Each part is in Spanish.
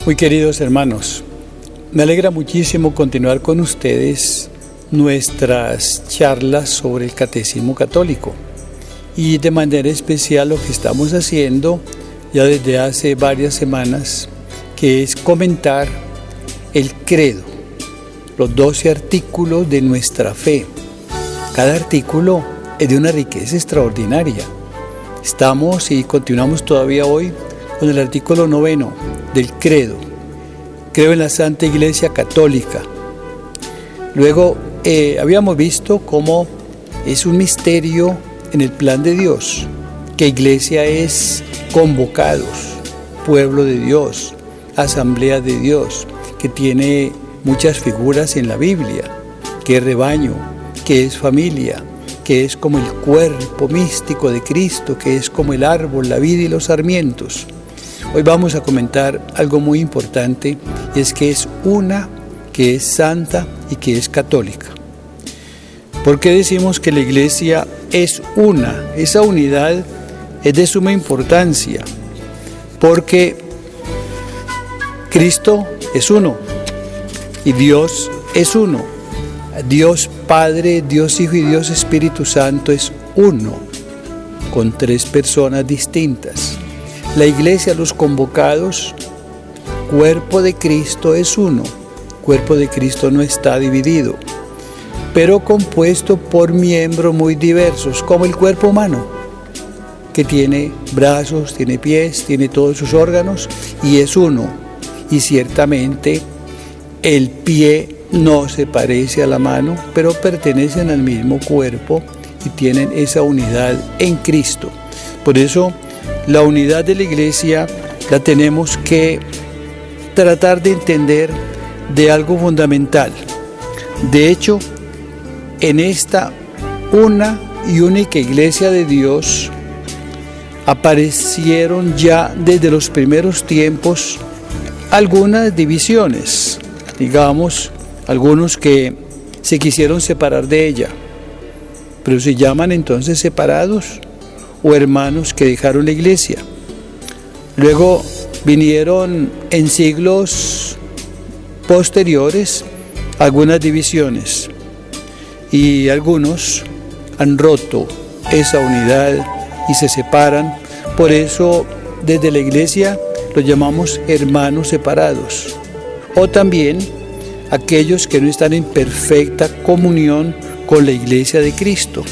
Muy queridos hermanos, me alegra muchísimo continuar con ustedes nuestras charlas sobre el Catecismo Católico y de manera especial lo que estamos haciendo ya desde hace varias semanas, que es comentar el credo, los 12 artículos de nuestra fe. Cada artículo es de una riqueza extraordinaria. Estamos y continuamos todavía hoy con el artículo 9 del credo. Creo en la Santa Iglesia Católica. Luego habíamos visto cómo es un misterio en el plan de Dios, que iglesia es convocados, pueblo de Dios, asamblea de Dios, que tiene muchas figuras en la Biblia, que es rebaño, que es familia, que es como el cuerpo místico de Cristo, que es como el árbol, la vid y los sarmientos. Hoy vamos a comentar algo muy importante, y es que es una, que es santa y que es católica. ¿Por qué decimos que la iglesia es una? Esa unidad es de suma importancia, porque Cristo es uno y Dios es uno. Dios Padre, Dios Hijo y Dios Espíritu Santo es uno, con 3 personas distintas. La iglesia, los convocados, cuerpo de Cristo es uno. Cuerpo de Cristo no está dividido, pero compuesto por miembros muy diversos, como el cuerpo humano, que tiene brazos, tiene pies, tiene todos sus órganos y es uno. Y ciertamente el pie no se parece a la mano, pero pertenecen al mismo cuerpo y tienen esa unidad en Cristo. Por eso, la unidad de la iglesia la tenemos que tratar de entender de algo fundamental. De hecho, en esta una y única iglesia de Dios aparecieron ya desde los primeros tiempos algunas divisiones, digamos, algunos que se quisieron separar de ella, pero se llaman entonces separados o hermanos que dejaron la iglesia. Luego vinieron en siglos posteriores algunas divisiones y algunos han roto esa unidad y se separan. Por eso desde la iglesia los llamamos hermanos separados, o también aquellos que no están en perfecta comunión con la iglesia de Cristo.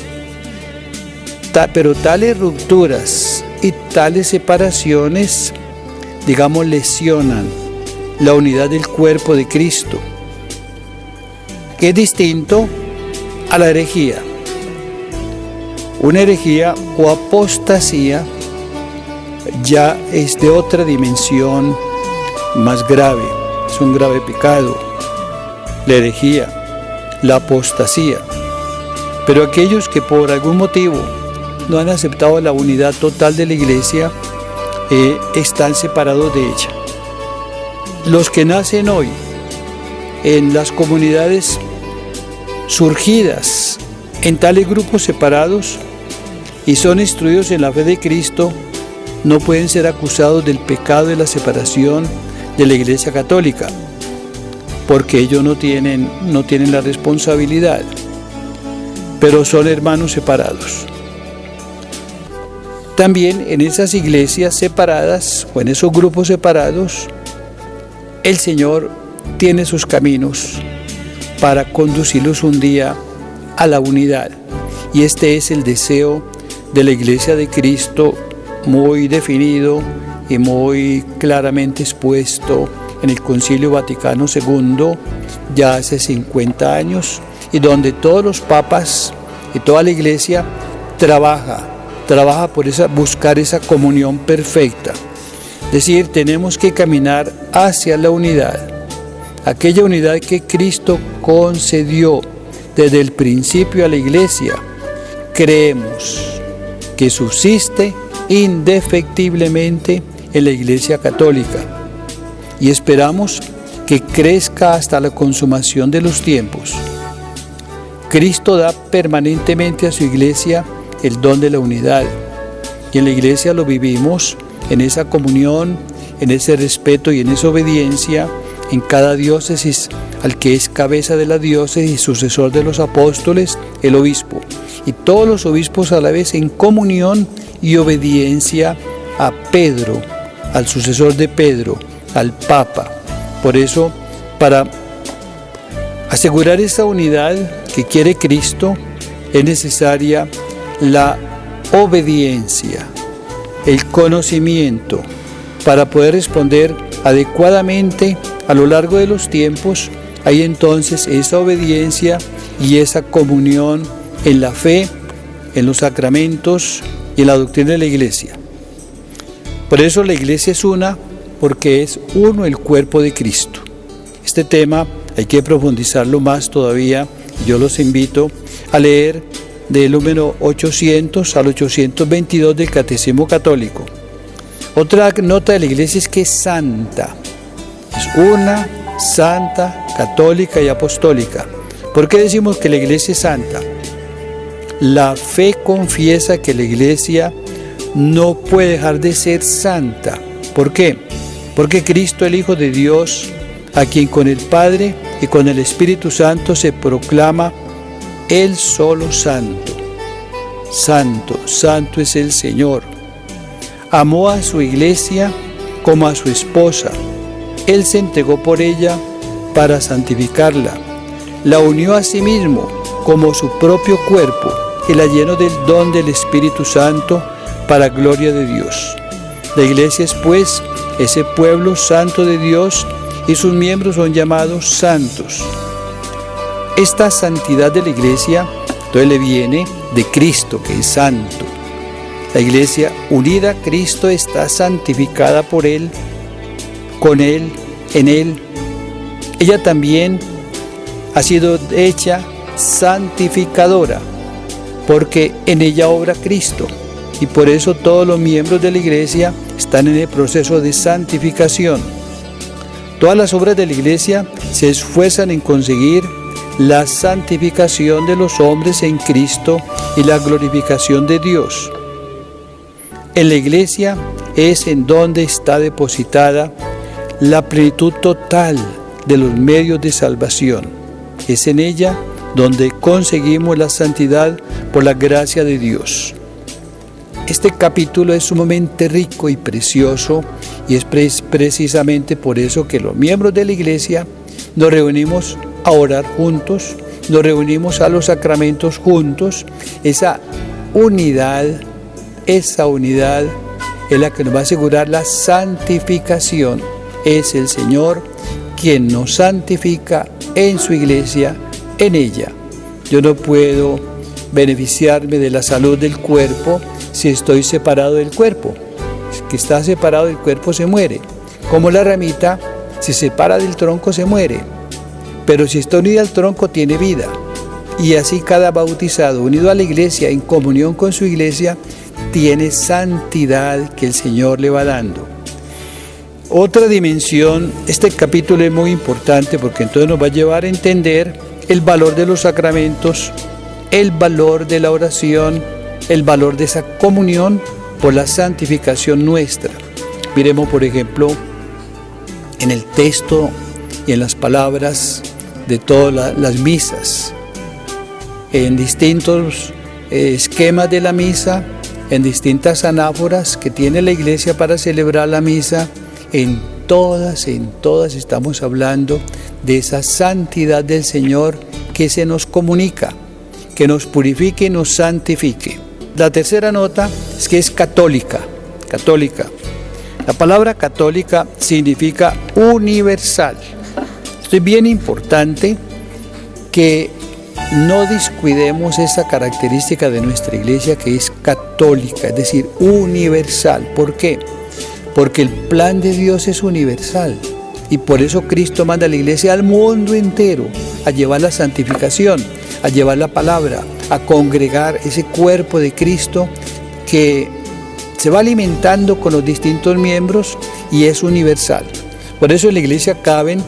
Pero tales rupturas y tales separaciones, digamos, lesionan la unidad del cuerpo de Cristo, que es distinto a la herejía. Una herejía o apostasía ya es de otra dimensión más grave, es un grave pecado, la herejía, la apostasía. Pero aquellos que por algún motivo no han aceptado la unidad total de la iglesia, están separados de ella. Los que nacen hoy en las comunidades surgidas en tales grupos separados y son instruidos en la fe de Cristo, no pueden ser acusados del pecado de la separación de la Iglesia Católica, porque ellos no tienen la responsabilidad, pero son hermanos separados. También en esas iglesias separadas o en esos grupos separados, el Señor tiene sus caminos para conducirlos un día a la unidad. Y este es el deseo de la Iglesia de Cristo, muy definido y muy claramente expuesto en el Concilio Vaticano II, ya hace 50 años, y donde todos los papas y toda la Iglesia trabaja por buscar esa comunión perfecta. Es decir, tenemos que caminar hacia la unidad, aquella unidad que Cristo concedió desde el principio a la iglesia. Creemos que subsiste indefectiblemente en la Iglesia Católica y esperamos que crezca hasta la consumación de los tiempos. Cristo da permanentemente a su iglesia el don de la unidad y en la iglesia lo vivimos en esa comunión en ese respeto y en esa obediencia en cada diócesis al que es cabeza de la diócesis y sucesor de los apóstoles, el obispo. Y todos los obispos a la vez en comunión y obediencia a Pedro, al sucesor de Pedro, al Papa. Por eso, para asegurar esa unidad que quiere Cristo, es necesaria la obediencia, el conocimiento, para poder responder adecuadamente a lo largo de los tiempos. Hay entonces esa obediencia y esa comunión en la fe, en los sacramentos y en la doctrina de la Iglesia. Por eso la Iglesia es una, porque es uno el cuerpo de Cristo. Este tema hay que profundizarlo más todavía. Yo los invito a leer del número 800 al 822 del Catecismo Católico. Otra nota de la Iglesia es que es santa. Es una, santa, católica y apostólica. ¿Por qué decimos que la Iglesia es santa? La fe confiesa que la Iglesia no puede dejar de ser santa. ¿Por qué? Porque Cristo, el Hijo de Dios, a quien con el Padre y con el Espíritu Santo se proclama Él solo santo. Santo, santo es el Señor. Amó a su Iglesia como a su esposa. Él se entregó por ella para santificarla. La unió a sí mismo como su propio cuerpo y la llenó del don del Espíritu Santo para gloria de Dios. La Iglesia es pues ese pueblo santo de Dios y sus miembros son llamados santos. Esta santidad de la Iglesia entonces le viene de Cristo, que es santo. La Iglesia unida a Cristo está santificada por Él, con Él, en Él. Ella también ha sido hecha santificadora, porque en ella obra Cristo. Y por eso todos los miembros de la Iglesia están en el proceso de santificación. Todas las obras de la Iglesia se esfuerzan en conseguir la santificación de los hombres en Cristo y la glorificación de Dios. En la Iglesia es en donde está depositada la plenitud total de los medios de salvación. Es en ella donde conseguimos la santidad por la gracia de Dios. Este capítulo es sumamente rico y precioso, y es precisamente por eso que los miembros de la Iglesia nos reunimos a orar juntos, nos reunimos a los sacramentos juntos. Esa unidad es la que nos va a asegurar la santificación. Es el Señor quien nos santifica en su Iglesia, en ella. Yo no puedo beneficiarme de la salud del cuerpo si estoy separado del cuerpo. El que está separado del cuerpo se muere. Como la ramita se separa del tronco, se muere. Pero si está unida al tronco, tiene vida. Y así cada bautizado unido a la Iglesia, en comunión con su Iglesia, tiene santidad que el Señor le va dando. Otra dimensión, este capítulo es muy importante porque entonces nos va a llevar a entender el valor de los sacramentos, el valor de la oración, el valor de esa comunión por la santificación nuestra. Miremos, por ejemplo, en el texto y en las palabras de todas las misas, en distintos esquemas de la misa, en distintas anáforas que tiene la Iglesia para celebrar la misa. En todas estamos hablando de esa santidad del Señor que se nos comunica, que nos purifique y nos santifique. La tercera nota es que es católica. La palabra católica significa universal. Esto es bien importante que no descuidemos esa característica de nuestra Iglesia, que es católica, es decir, universal. ¿Por qué? Porque el plan de Dios es universal, y por eso Cristo manda a la Iglesia al mundo entero a llevar la santificación, a llevar la palabra, a congregar ese cuerpo de Cristo que se va alimentando con los distintos miembros y es universal. Por eso en la Iglesia caben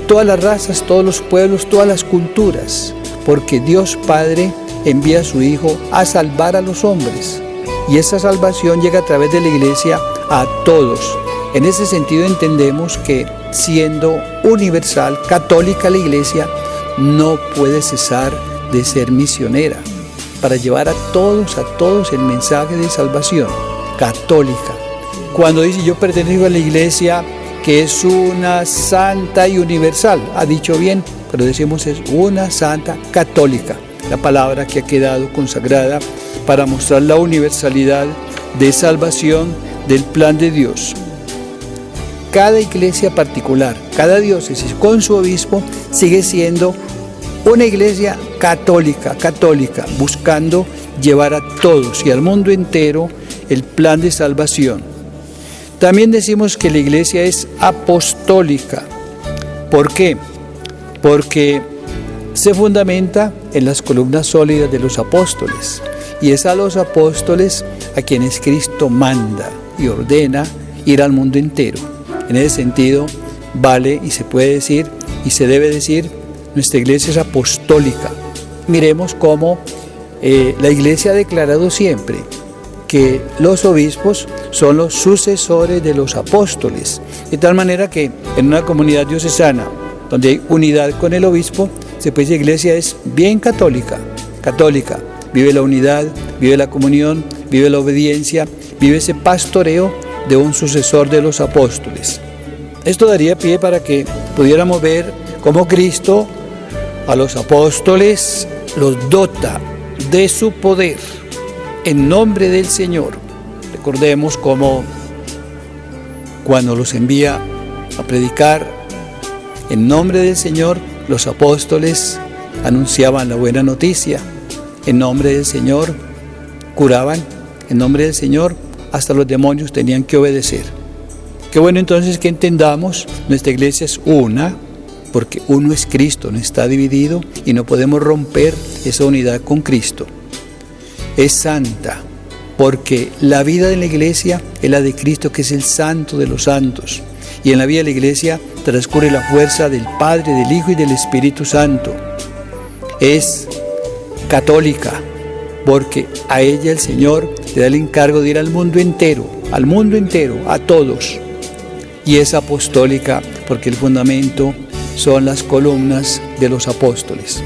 todas las razas, todos los pueblos, todas las culturas, porque Dios Padre envía a su Hijo a salvar a los hombres, y esa salvación llega a través de la Iglesia a todos, En ese sentido entendemos que siendo universal, católica la Iglesia, no puede cesar de ser misionera para llevar a todos el mensaje de salvación, católica. Cuando dice yo pertenezco a la Iglesia que es una santa y universal, ha dicho bien, pero decimos es una santa católica, la palabra que ha quedado consagrada para mostrar la universalidad de salvación del plan de Dios. Cada iglesia particular, cada diócesis con su obispo sigue siendo una iglesia católica, buscando llevar a todos y al mundo entero el plan de salvación. También decimos que la iglesia es apostólica. ¿Por qué? Porque se fundamenta en las columnas sólidas de los apóstoles, y es a los apóstoles a quienes Cristo manda y ordena ir al mundo entero. En ese sentido, vale y se puede decir y se debe decir, nuestra iglesia es apostólica. Miremos cómo la iglesia ha declarado siempre que los obispos son los sucesores de los apóstoles, de tal manera que en una comunidad diocesana donde hay unidad con el obispo, se puede decir que la iglesia es bien católica, vive la unidad, vive la comunión, vive la obediencia, vive ese pastoreo de un sucesor de los apóstoles. Esto daría pie para que pudiéramos ver cómo Cristo a los apóstoles los dota de su poder en nombre del Señor. Recordemos cómo cuando los envía a predicar en nombre del Señor, los apóstoles anunciaban la buena noticia. En nombre del Señor curaban, en nombre del Señor hasta los demonios tenían que obedecer. Qué bueno entonces que entendamos, nuestra iglesia es una, porque uno es Cristo, no está dividido y no podemos romper esa unidad con Cristo. Es santa, porque la vida de la iglesia es la de Cristo, que es el santo de los santos. Y en la vida de la iglesia transcurre la fuerza del Padre, del Hijo y del Espíritu Santo. Es católica, porque a ella el Señor le da el encargo de ir al mundo entero, a todos. Y es apostólica, porque el fundamento son las columnas de los apóstoles.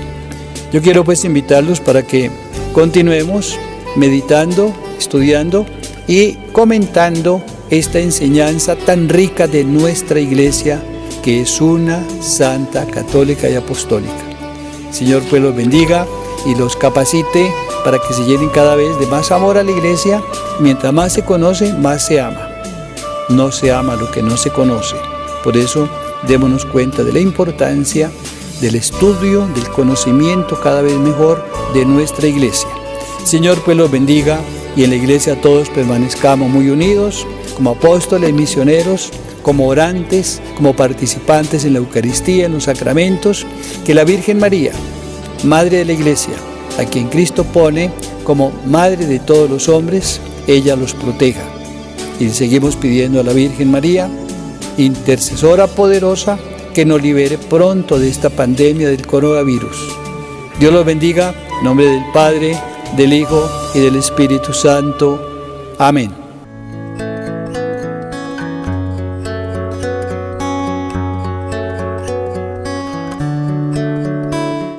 Yo quiero pues invitarlos para que continuemos meditando, estudiando y comentando esta enseñanza tan rica de nuestra iglesia, que es una santa, católica y apostólica. El Señor pues los bendiga y los capacite para que se llenen cada vez de más amor a la iglesia. Mientras más se conoce, más se ama. No se ama lo que no se conoce. Por eso, démonos cuenta de la importancia del estudio, del conocimiento cada vez mejor de nuestra iglesia. Señor pues los bendiga y en la iglesia todos permanezcamos muy unidos, como apóstoles, misioneros, como orantes, como participantes en la Eucaristía, en los sacramentos. Que la Virgen María, Madre de la Iglesia, a quien Cristo pone como Madre de todos los hombres, ella los proteja. Y seguimos pidiendo a la Virgen María, intercesora poderosa, que nos libere pronto de esta pandemia del coronavirus. Dios los bendiga, en nombre del Padre, del Hijo y del Espíritu Santo. Amén.